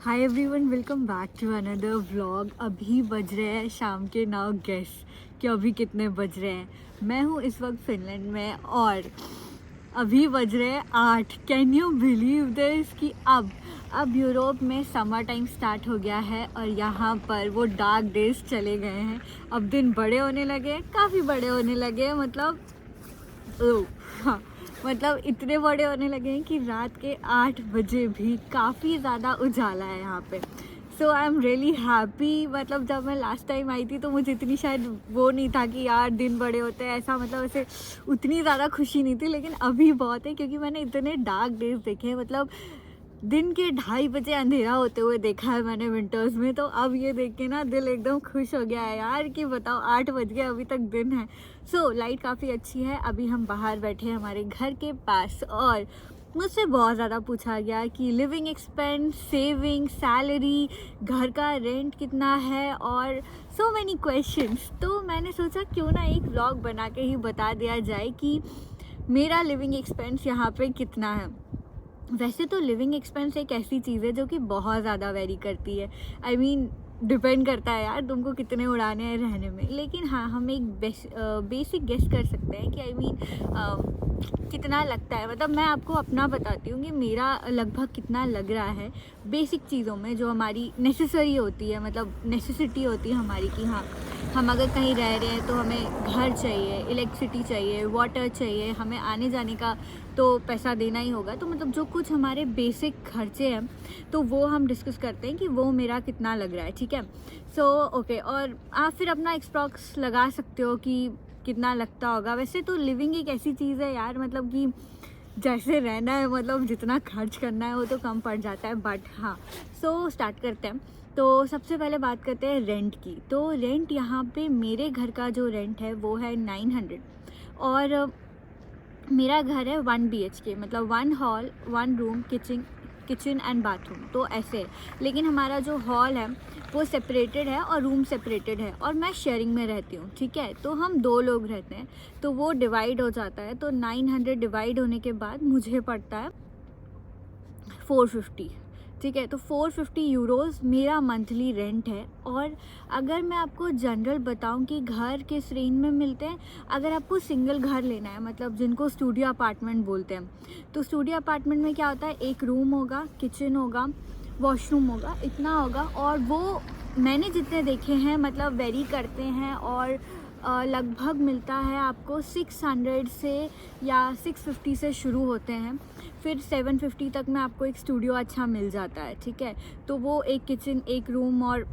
Hi everyone, welcome back to another vlog. अभी बज रहे हैं शाम के 9। गेस कि अभी कितने बज रहे हैं। मैं हूँ इस वक्त फिनलैंड में और अभी बज रहे हैं 8। कैन यू बिलीव दिस कि अब यूरोप में समर टाइम स्टार्ट हो गया है और यहाँ पर वो डार्क डेज चले गए हैं। अब दिन बड़े होने लगे, काफ़ी बड़े होने लगे, हाँ, मतलब इतने बड़े होने लगे हैं कि रात के 8 बजे भी काफ़ी ज़्यादा उजाला है यहाँ पे। सो आई एम रियली हैप्पी। मतलब जब मैं लास्ट टाइम आई थी तो मुझे इतनी शायद वो नहीं था कि यार दिन बड़े होते हैं, ऐसा मतलब ऐसे उतनी ज़्यादा खुशी नहीं थी। लेकिन अभी बहुत है क्योंकि मैंने इतने डार्क डेज देखे हैं। मतलब दिन के 2:30 अंधेरा होते हुए देखा है मैंने विंटर्स में। तो अब ये देख के ना दिल एकदम खुश हो गया है यार कि बताओ 8 बज गए, अभी तक दिन है। लाइट काफ़ी अच्छी है। अभी हम बाहर बैठे हैं हमारे घर के पास और मुझसे बहुत ज़्यादा पूछा गया कि लिविंग एक्सपेंस, सेविंग, सैलरी, घर का रेंट कितना है और सो मैनी क्वेश्चंस। तो मैंने सोचा क्यों ना एक व्लॉग बना के ही बता दिया जाए कि मेरा लिविंग एक्सपेंस यहाँ पे कितना है। वैसे तो लिविंग एक्सपेंस एक ऐसी चीज़ है जो कि बहुत ज़्यादा वेरी करती है। आई मीन डिपेंड करता है यार तुमको कितने उड़ाने हैं रहने में। लेकिन हाँ, हम एक बेसिक गेस कर सकते हैं कि कितना लगता है। मतलब मैं आपको अपना बताती हूँ कि मेरा लगभग कितना लग रहा है बेसिक चीज़ों में जो हमारी नेसेसरी होती है, मतलब नेसेसिटी होती है हमारी कि हाँ, हम अगर कहीं रह रहे हैं तो हमें घर चाहिए, इलेक्ट्रिसिटी चाहिए, वाटर चाहिए, हमें आने जाने का तो पैसा देना ही होगा। तो मतलब जो कुछ हमारे बेसिक खर्चे हैं तो वो हम डिस्कस करते हैं कि वो मेरा कितना लग रहा है, ठीक है। ओके, और आप फिर अपना एक्सप्रॉक्स लगा सकते हो कि कितना लगता होगा। वैसे तो लिविंग एक ऐसी चीज़ है यार, मतलब कि जैसे रहना है, मतलब जितना खर्च करना है वो तो कम पड़ जाता है। बट हाँ, स्टार्ट करते हैं। तो सबसे पहले बात करते हैं रेंट की। तो रेंट यहाँ पे मेरे घर का जो रेंट है वो है 900 और मेरा घर है 1 BHK, मतलब 1 hall 1 room, kitchen and bathroom, तो ऐसे है। लेकिन हमारा जो हॉल है वो सेपरेटेड है और रूम सेपरेटेड है और मैं शेयरिंग में रहती हूँ, ठीक है। तो हम 2 लोग रहते हैं तो वो डिवाइड हो जाता है। तो 900 डिवाइड होने के बाद मुझे पड़ता है 450, ठीक है। तो 450 यूरोज़ मेरा मंथली रेंट है। और अगर मैं आपको जनरल बताऊं कि घर किस रेंज में मिलते हैं, अगर आपको सिंगल घर लेना है, मतलब जिनको स्टूडियो अपार्टमेंट बोलते हैं, तो स्टूडियो अपार्टमेंट में क्या होता है, एक रूम होगा, किचन होगा, वॉशरूम होगा, इतना होगा। और वो मैंने जितने देखे हैं मतलब वेरी करते हैं और लगभग मिलता है आपको 600 से या 650 से शुरू होते हैं, फिर 750 तक में आपको एक स्टूडियो अच्छा मिल जाता है, ठीक है। तो वो एक किचन, एक रूम और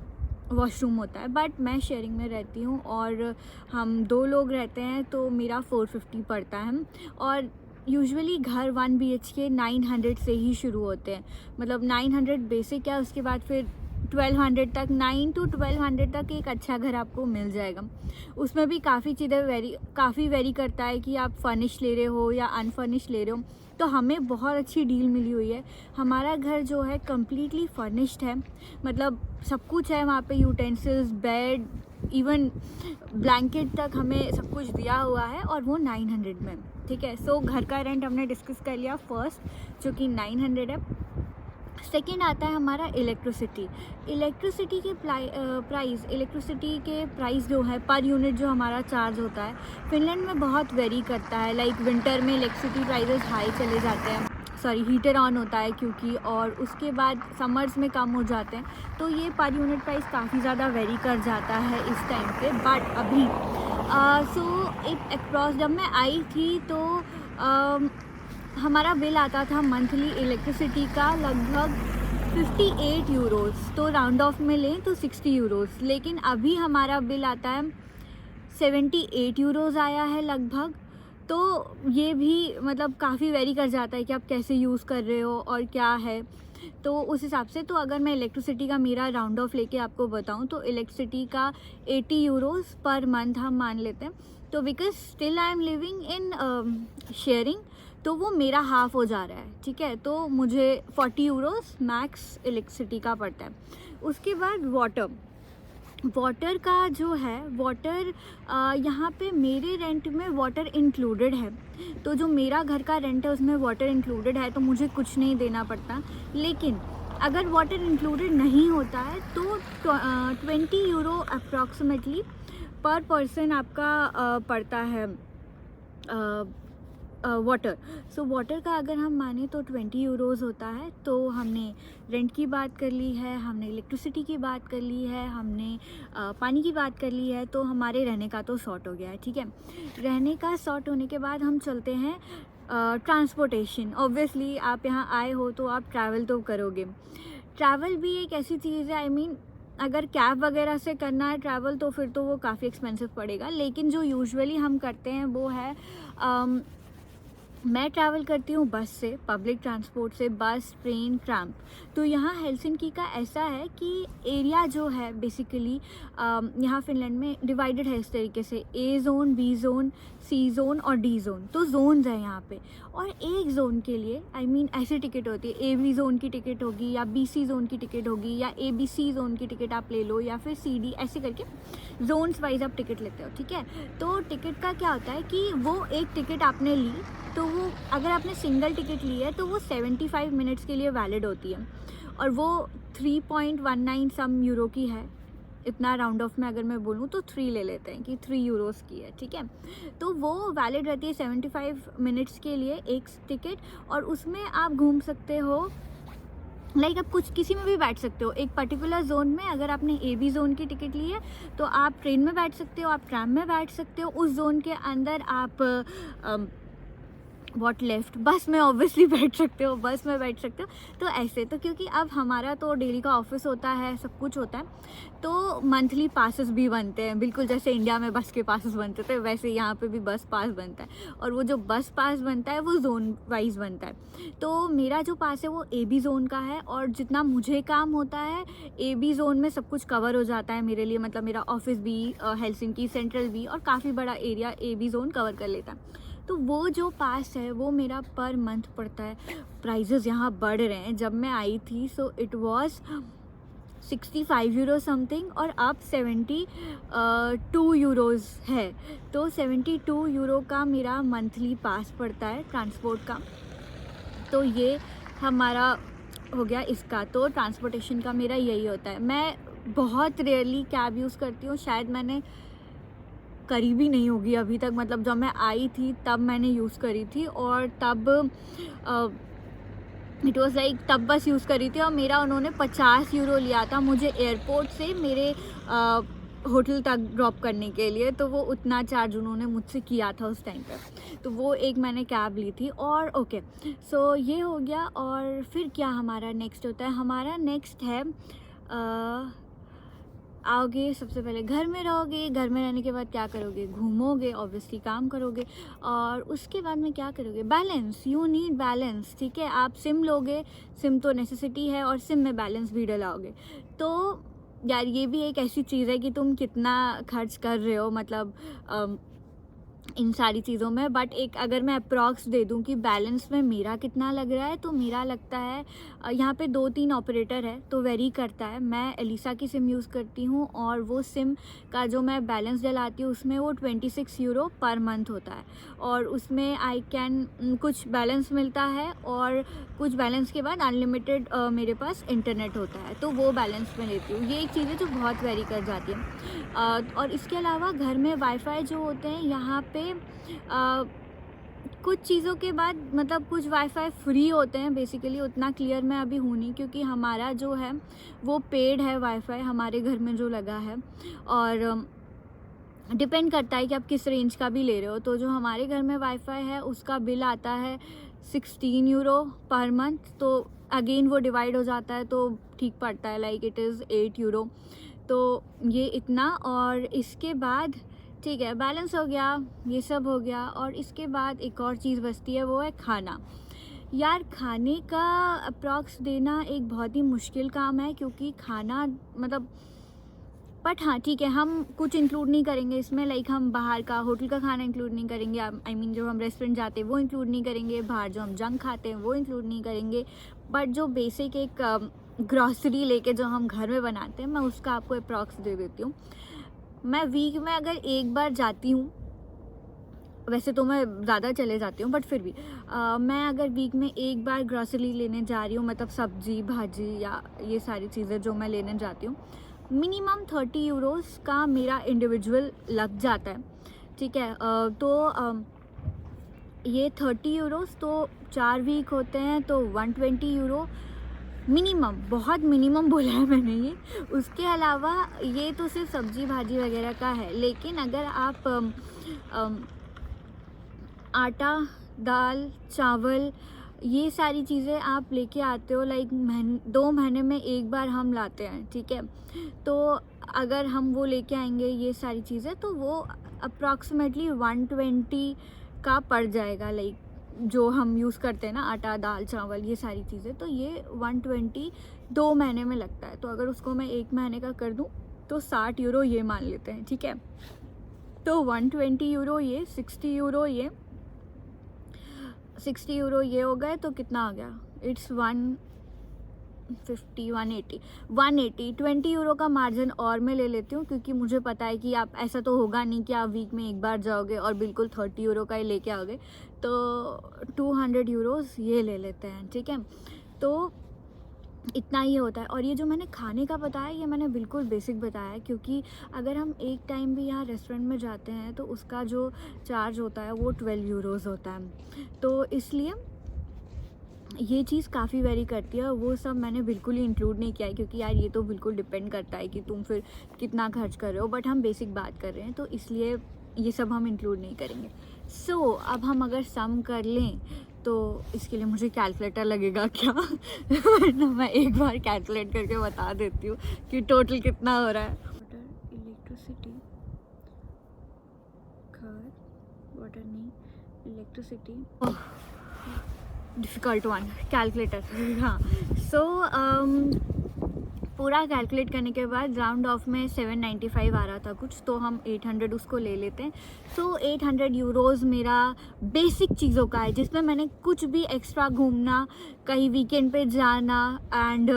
वॉशरूम होता है। बट मैं शेयरिंग में रहती हूँ और हम 2 लोग रहते हैं तो मेरा 450 पड़ता है। और यूजुअली घर 1 BHK 900 से ही शुरू होते हैं, मतलब 900 बेसिक है, उसके बाद फिर 1200 तक, 9 to 1200 तक एक अच्छा घर आपको मिल जाएगा। उसमें भी काफ़ी चीज़ें काफ़ी वेरी करता है कि आप फर्निश ले रहे हो या अनफर्निश ले रहे हो। तो हमें बहुत अच्छी डील मिली हुई है। हमारा घर जो है कम्प्लीटली फर्निश्ड है, मतलब सब कुछ है वहाँ पे, यूटेंसिल्स, बेड, इवन ब्लैंकेट तक हमें सब कुछ दिया हुआ है और वो 900 में, ठीक है। घर का रेंट हमने डिस्कस कर लिया फर्स्ट, जो कि 900 है। सेकेंड आता है हमारा इलेक्ट्रिसिटी के इलेक्ट्रिसिटी के प्राइस जो है पर यूनिट जो हमारा चार्ज होता है फिनलैंड में बहुत वेरी करता है। लाइक विंटर में इलेक्ट्रिसिटी प्राइसेस हाई चले जाते हैं, हीटर ऑन होता है क्योंकि, और उसके बाद समर्स में कम हो जाते हैं। तो ये पर यूनिट प्राइस काफ़ी ज़्यादा वेरी कर जाता है इस टाइम पे। बट अभी एक अप्रॉक्स जब मैं आई थी तो हमारा बिल आता था मंथली इलेक्ट्रिसिटी का लगभग 58 यूरोज़, तो राउंड ऑफ में लें तो 60 यूरोज़। लेकिन अभी हमारा बिल आता है 78 यूरोज़ आया है लगभग। तो ये भी मतलब काफ़ी वेरी कर जाता है कि आप कैसे यूज़ कर रहे हो और क्या है, तो उस हिसाब से। तो अगर मैं इलेक्ट्रिसिटी का मेरा राउंड ऑफ लेके आपको बताऊं तो इलेक्ट्रिसिटी का 80 यूरोज़ पर मंथ हम मान लेते हैं। तो because still I am living in sharing, तो वो मेरा हाफ हो जा रहा है, ठीक है। तो मुझे 40 यूरोज़ मैक्स इलेक्ट्रिसिटी का पड़ता है। उसके बाद वाटर का जो है, वाटर यहाँ पे मेरे रेंट में वाटर इंक्लूडेड है। तो जो मेरा घर का रेंट है उसमें वाटर इंक्लूडेड है, तो मुझे कुछ नहीं देना पड़ता। लेकिन अगर वाटर इंक्लूडेड नहीं होता है तो 20 यूरो अप्रॉक्सीमेटली पर पर्सन आपका पड़ता है वाटर। सो वाटर का अगर हम माने तो 20 यूरोज़ होता है। तो हमने रेंट की बात कर ली है, हमने इलेक्ट्रिसिटी की बात कर ली है, हमने पानी की बात कर ली है, तो हमारे रहने का तो सॉर्ट हो गया है, ठीक है। रहने का सॉर्ट होने के बाद हम चलते हैं ट्रांसपोर्टेशन। ऑब्वियसली आप यहाँ आए हो तो आप ट्रैवल तो करोगे। ट्रैवल भी एक ऐसी चीज़ है, आई मीन अगर कैब वगैरह से करना है ट्रैवल तो फिर तो वो काफ़ी एक्सपेंसिव पड़ेगा, लेकिन जो यूजुअली हम करते हैं वो है मैं ट्रैवल करती हूँ बस से, पब्लिक ट्रांसपोर्ट से, बस, ट्रेन, ट्राम। तो यहाँ हेलसिंकी का ऐसा है कि एरिया जो है बेसिकली यहाँ फिनलैंड में डिवाइडेड है इस तरीके से, ए जोन, बी जोन, सी जोन और डी जोन। तो जोन्स है यहाँ पे, और एक जोन के लिए आई मीन ऐसी टिकट होती है, ए बी जोन की टिकट होगी या बी सी जोन की टिकट होगी या ए बी सी जोन की टिकट आप ले लो या फिर सी डी, ऐसे करके जोन्स वाइज आप टिकट लेते हो, ठीक है। तो टिकट का क्या होता है कि वो एक टिकट आपने ली तो वो अगर आपने सिंगल टिकट ली है तो वो 75 मिनट्स के लिए वैलिड होती है, और वो 3.19 सम यूरो की है। इतना राउंड ऑफ में अगर मैं बोलूँ तो 3 ले लेते हैं कि 3 यूरोज़ की है, ठीक है। तो वो वैलिड रहती है 75 मिनट्स के लिए एक टिकट, और उसमें आप घूम सकते हो, लाइक आप कुछ किसी में भी बैठ सकते हो। एक पर्टिकुलर जोन में अगर आपने ए बी जोन की टिकट ली है तो आप ट्रेन में बैठ सकते हो, आप ट्राम में बैठ सकते हो, उस जोन के अंदर आप वॉट लेफ्ट बस में ऑब्वियसली बैठ सकते हो, बस में बैठ सकते हो। तो ऐसे तो क्योंकि अब हमारा तो डेली का ऑफिस होता है, सब कुछ होता है, तो मंथली पासेस भी बनते हैं, बिल्कुल जैसे इंडिया में बस के पासेस बनते थे वैसे यहाँ पे भी बस पास बनता है, और वो जो बस पास बनता है वो जोन वाइज बनता है। तो मेरा जो पास है वो ए बी जोन का है, और जितना मुझे काम होता है ए बी जोन में सब कुछ कवर हो जाता है मेरे लिए, मतलब मेरा ऑफिस भी, हेलसिंकी सेंट्रल भी, और काफ़ी बड़ा area A B zone cover कर लेता है। तो वो जो पास है वो मेरा पर मंथ पड़ता है। प्राइजेस यहाँ बढ़ रहे हैं, जब मैं आई थी so it was 65 euro something, और अब 72 यूरोज़ है। तो 72 यूरो का मेरा मंथली पास पड़ता है ट्रांसपोर्ट का। तो ये हमारा हो गया इसका। तो ट्रांसपोर्टेशन का मेरा यही होता है। मैं बहुत रेयरली कैब यूज़ करती हूँ, शायद मैंने करी भी नहीं होगी अभी तक, मतलब जब मैं आई थी तब मैंने यूज़ करी थी, और तब इट वाज लाइक तब बस यूज़ करी थी, और मेरा उन्होंने 50 यूरो लिया था मुझे एयरपोर्ट से मेरे होटल तक ड्रॉप करने के लिए। तो वो उतना चार्ज उन्होंने मुझसे किया था उस टाइम पे। तो वो एक मैंने कैब ली थी, और ओके सो ये हो गया। और फिर क्या हमारा नेक्स्ट होता है, हमारा नेक्स्ट है आओगे, सबसे पहले घर में रहोगे, घर में रहने के बाद क्या करोगे, घूमोगे, ऑब्वियसली काम करोगे, और उसके बाद में क्या करोगे, बैलेंस, यू नीड बैलेंस, ठीक है। आप सिम लोगे, सिम तो नेसेसिटी है, और सिम में बैलेंस भी डलाओगे। तो यार ये भी एक ऐसी चीज़ है कि तुम कितना खर्च कर रहे हो, मतलब इन सारी चीज़ों में। बट एक अगर मैं अप्रॉक्स दे दूं कि बैलेंस में मेरा कितना लग रहा है, तो मेरा लगता है यहाँ पे 2-3 ऑपरेटर है तो वेरी करता है। मैं एलिसा की सिम यूज़ करती हूँ, और वो सिम का जो मैं बैलेंस डलाती हूँ उसमें वो 26 यूरो पर मंथ होता है, और उसमें आई कैन कुछ बैलेंस मिलता है, और कुछ बैलेंस के बाद अनलिमिटेड मेरे पास इंटरनेट होता है, तो वो बैलेंस में लेती हूँ। ये एक चीज़ है जो बहुत वेरी कर जाती है। और इसके अलावा घर में वाईफाई जो होते हैं यहाँ पे कुछ चीज़ों के बाद, मतलब कुछ वाईफाई फ्री होते हैं बेसिकली, उतना क्लियर मैं अभी हूँ नहीं, क्योंकि हमारा जो है वो पेड है वाईफाई हमारे घर में जो लगा है, और डिपेंड करता है कि आप किस रेंज का भी ले रहे हो। तो जो हमारे घर में वाईफाई है उसका बिल आता है 16 यूरो पर मंथ, तो अगेन वो डिवाइड हो जाता है तो ठीक पड़ता है, लाइक इट इज़ 8 यूरो। तो ये इतना, और इसके बाद ठीक है बैलेंस हो गया, ये सब हो गया, और इसके बाद एक और चीज़ बचती है, वो है खाना। यार खाने का अप्रॉक्स देना एक बहुत ही मुश्किल काम है, क्योंकि खाना मतलब, बट हाँ ठीक है, हम कुछ इंक्लूड नहीं करेंगे इसमें, लाइक हम बाहर का होटल का खाना इंक्लूड नहीं करेंगे, आई मीन जो हम रेस्टोरेंट जाते हैं वो इंक्लूड नहीं करेंगे, बाहर जो हम जंक खाते हैं वो इंक्लूड नहीं करेंगे, बट जो बेसिक एक ग्रॉसरी लेके जो हम घर में बनाते हैं, मैं उसका आपको अप्रॉक्स दे देती हूँ। मैं वीक में अगर एक बार जाती हूँ वैसे तो मैं ज़्यादा चले जाती हूँ, बट फिर भी मैं अगर वीक में एक बार ग्रॉसरी लेने जा रही हूँ, मतलब सब्जी भाजी या ये सारी चीज़ें जो मैं लेने जाती हूँ, मिनिमम 30 यूरोस का मेरा इंडिविजुअल लग जाता है, ठीक है। ये 30 यूरोस तो 4 वीक होते हैं, तो 120 यूरो मिनिमम, बहुत मिनिमम बोला है मैंने ये। उसके अलावा ये तो सिर्फ सब्जी भाजी वगैरह का है, लेकिन अगर आप आटा, दाल, चावल, ये सारी चीज़ें आप लेके आते हो, लाइक 2 महीने में एक बार हम लाते हैं, ठीक है। तो अगर हम वो लेके आएंगे ये सारी चीज़ें, तो वो अप्रॉक्सीमेटली 120 का पड़ जाएगा, लाइक जो हम यूज़ करते हैं ना, आटा, दाल, चावल, ये सारी चीज़ें, तो ये 120 2 महीने में लगता है। तो अगर उसको मैं 1 महीने का कर दूँ तो 60 यूरो ये मान लेते हैं, ठीक है। तो 120 यूरो ये, 60 यूरो ये, 60 यूरो ये हो गए, तो कितना आ गया, इट्स 150 180 20 यूरो का मार्जिन और मैं ले लेती हूँ, क्योंकि मुझे पता है कि आप, ऐसा तो होगा नहीं कि आप वीक में एक बार जाओगे और बिल्कुल 30 यूरो का ही लेके आओगे, तो 200 यूरोस ये ले लेते हैं, ठीक है। तो इतना ही होता है। और ये जो मैंने खाने का बताया, ये मैंने बिल्कुल बेसिक बताया है, क्योंकि अगर हम एक टाइम भी यहाँ रेस्टोरेंट में जाते हैं तो उसका जो चार्ज होता है वो 12 यूरोस होता है, तो इसलिए ये चीज़ काफ़ी वेरी करती है। वो सब मैंने बिल्कुल ही इंक्लूड नहीं किया है, क्योंकि यार ये तो बिल्कुल डिपेंड करता है कि तुम फिर कितना खर्च कर रहे हो, बट हम बेसिक बात कर रहे हैं, तो इसलिए ये सब हम इंक्लूड नहीं करेंगे। सो अब हम अगर सम कर लें तो इसके लिए मुझे कैलकुलेटर लगेगा क्या? वरना मैं एक बार कैलकुलेट करके बता देती हूँ कि टोटल कितना हो रहा है। वाटर, इलेक्ट्रिसिटी, घर, वाटर नहीं, इलेक्ट्रिसिटी, डिफ़िकल्ट वन, कैलकुलेटर। हाँ, सो पूरा कैलकुलेट करने के बाद राउंड ऑफ में 795 आ रहा था कुछ, तो हम 800 उसको ले लेते हैं। सो 800 यूरोज़ मेरा बेसिक चीज़ों का है, जिसमें मैंने कुछ भी एक्स्ट्रा घूमना, कहीं वीकेंड पे जाना एंड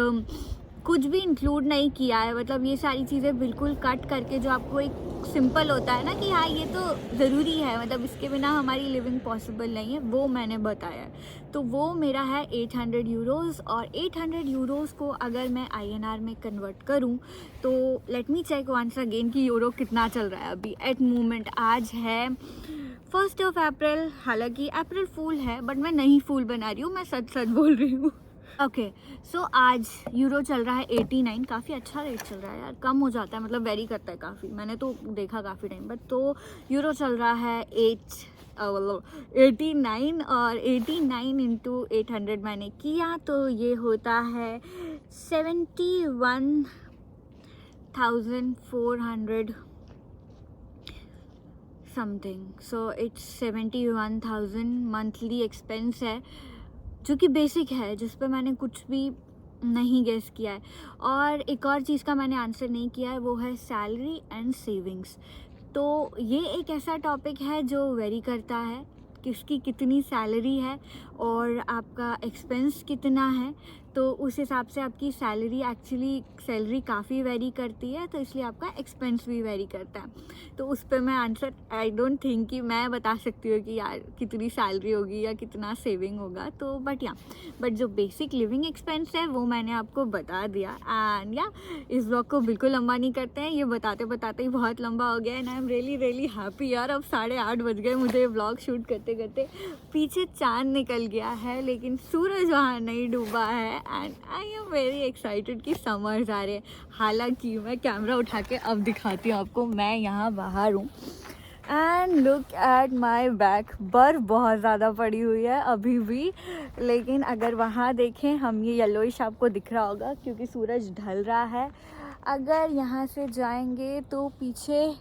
कुछ भी इंक्लूड नहीं किया है। मतलब ये सारी चीज़ें बिल्कुल कट करके, जो आपको एक सिंपल होता है ना कि हाँ ये तो ज़रूरी है, मतलब इसके बिना हमारी लिविंग पॉसिबल नहीं है, वो मैंने बताया है। तो वो मेरा है 800 यूरोज़। और 800 यूरोज़ को अगर मैं INR में कन्वर्ट करूँ तो let me check once again कि यूरो कितना चल रहा है अभी एट मोमेंट। आज है 1 अप्रैल, हालांकि अप्रैल फूल है, बट मैं नहीं फूल बना रही हूँ, मैं सच सच बोल रही हूँ। ओके, सो आज यूरो चल रहा है 89, काफ़ी अच्छा रेट चल रहा है यार, कम हो जाता है, मतलब वेरी करता है काफ़ी, मैंने तो देखा काफ़ी टाइम, बट तो यूरो चल रहा है 89, और 89 इंटू 800 मैंने किया तो ये होता है 71,400 something. So it's 71,000 monthly expense है, जो कि बेसिक है, जिस पे मैंने कुछ भी नहीं गेस किया है। और एक और चीज़ का मैंने आंसर नहीं किया है, वो है सैलरी एंड सेविंग्स। तो ये एक ऐसा टॉपिक है जो वेरी करता है, किसकी कितनी सैलरी है और आपका एक्सपेंस कितना है, तो उस हिसाब से आपकी सैलरी काफ़ी वेरी करती है, तो इसलिए आपका एक्सपेंस भी वेरी करता है। तो उस पर मैं आंसर, आई डोंट थिंक कि मैं बता सकती हूँ कि यार कितनी सैलरी होगी या कितना सेविंग होगा, तो बट जो बेसिक लिविंग एक्सपेंस है वो मैंने आपको बता दिया। एंड इस ब्लॉग को बिल्कुल लंबा नहीं करते हैं, ये बताते बताते ही बहुत लंबा हो गया, and I am really happy यार। अब 8:30 बज गए मुझे ब्लॉग शूट करते करते। पीछे चाँद निकल गया है, लेकिन सूरज वहाँ नहीं डूबा है, and I am very excited कि समर्स आ रहे हैं। हालांकि मैं कैमरा उठा के अब दिखाती हूँ आपको, मैं यहाँ बाहर हूँ and look at my back. बर्फ़ बहुत ज़्यादा पड़ी हुई है अभी भी, लेकिन अगर वहाँ देखें हम, ये येलोइश आपको दिख रहा होगा क्योंकि सूरज ढल रहा है। अगर यहाँ से जाएंगे तो पीछे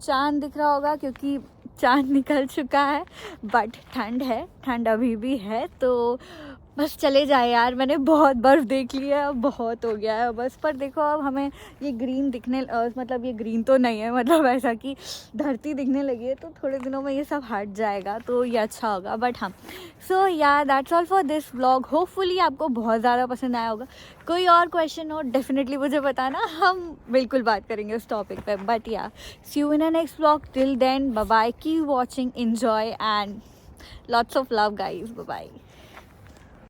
चाँद दिख रहा होगा क्योंकि चाँद निकल चुका है, बट ठंड है, ठंड अभी भी है, तो बस चले जाए यार, मैंने बहुत बर्फ़ देख ली है, अब बहुत हो गया है बस। पर देखो अब हमें ये ग्रीन दिखने मतलब ये ग्रीन तो नहीं है, मतलब ऐसा कि धरती दिखने लगी है, तो थोड़े दिनों में ये सब हट जाएगा तो ये अच्छा होगा। बट हाँ, सो या that's all for this vlog. Hopefully आपको बहुत ज़्यादा पसंद आया होगा। कोई और क्वेश्चन हो डेफिनेटली मुझे बताना, हम बिल्कुल बात करेंगे उस टॉपिक पे। But yeah, see you in a next vlog. Till then bye bye, keep watching, enjoy and lots of love guys, bye bye।